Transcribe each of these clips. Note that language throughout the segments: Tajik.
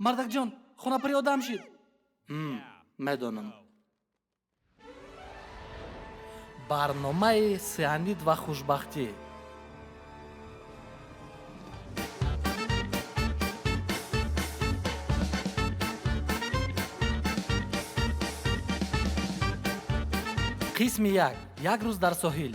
мардакҷон, хонапари одам шид. медонам. барномаи Сианид ва Хушбахти. қисми 1. Як рӯз дар соҳил.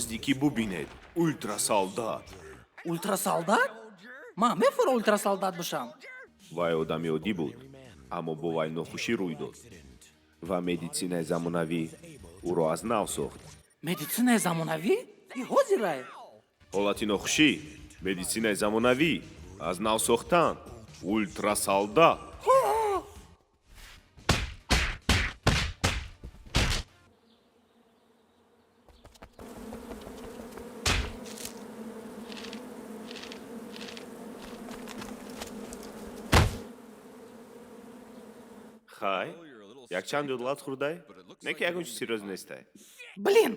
Наздики бубинед, ультрасолдат. Ультрасолдат? Ман мефора ультрасолдат бошам. Вай одами оддӣ буд, аммо бо вай нохушӣ рӯй дод ва медицинаи замонавӣ ӯро аз нав сохт. Медицинаи замонавӣ? И ҳозирай? ҳолати нохушӣ, медицинаи замонавӣ, аз нав сохтан, ультрасолдат. хай, якчанд дӯлат хӯрдай? Не ки ягон чиз серьёз нестай. Блин!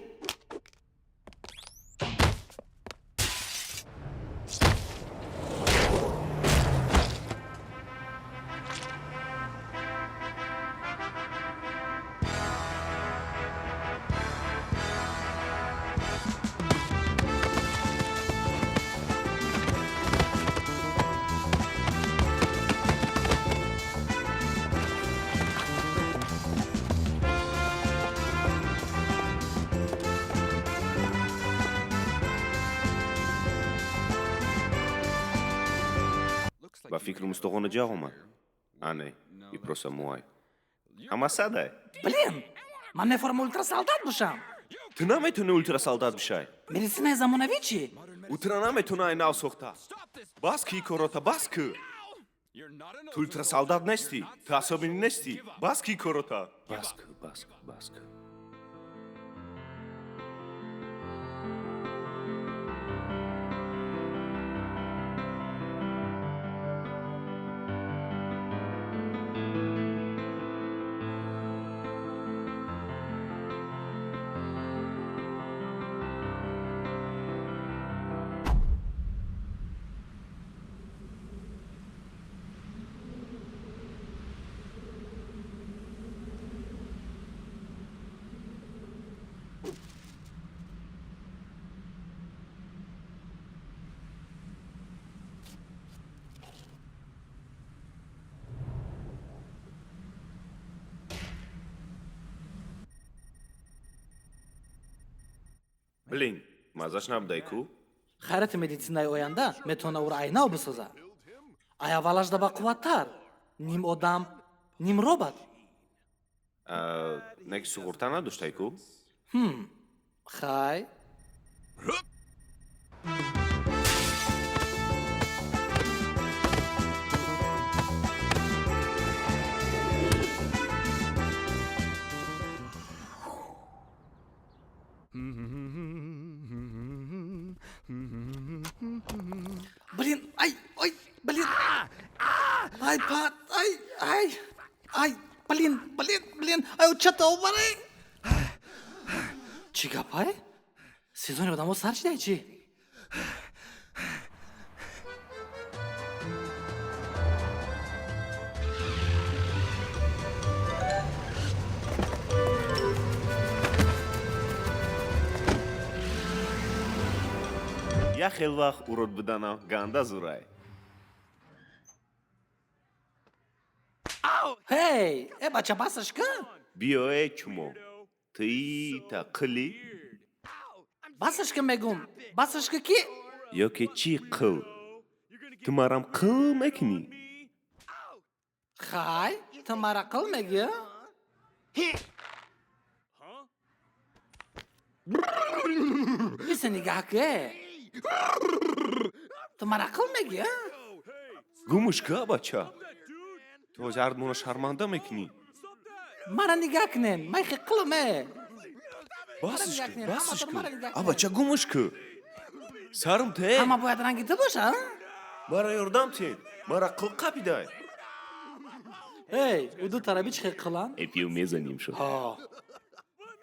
Ба фикру мустағона ҷа омад. Ане, и просто муай. Ама садай. Блин! Ман мефорам ультрасолдат бошам. Ту наметуни ультрасолдат бишай. Медицинаи замонавӣ чӣ? Утра наметунай нав сохта. Бас ки корота, бас ки. Ту ультрасолдат нести, ту асобини нести. Бас ки корота. Бас ки, бас ки, бас ки. Блин, мазаш набудай ку? хайрати медицинаи оянда метавона ӯро айнав бисозад. Ай аввалашда ба қувваттар. Ним одам, ним робот. Неки суғурта надоштай ку? Хай. Блин, ай, ой, блин. Ай, пат, ай, блин, ай, учата обаре. Чӣ гапай? сезони одамо сар шидай чӣ? Я хел вақт урод буданам ганда зурай. Эй, бача, басаш кун. Биё чумо. Ты тақили? Басашка мегум. Басашка ки? Ёки чӣ қил? Ту марам қил мекунӣ? Хай, ту мара қил мегӣ? Биса нигаҳке. Ту мара қил мегӣ? Гумушка бача. То зардмона шарманда мекунӣ? мара нигаҳ кунен, ман хиққилме. Басш кӯ. Аба ча гумуш кӯ. Сарм те. Ҳама бояд ранги ту боша? Мара ёрдам тен. Мара қил қапидай. Эй, у ду тарафи чӣ хиққилан? Эпиу мезаним шо. Ҳо.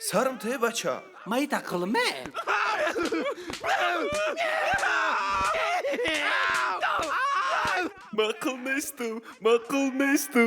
Сарм те бача. Ма ита қилме? Мақл несту.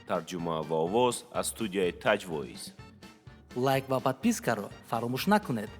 тарҷума ва овоз аз студияи таҷвоиз. лайк ва подпискаро фаромуш накунед.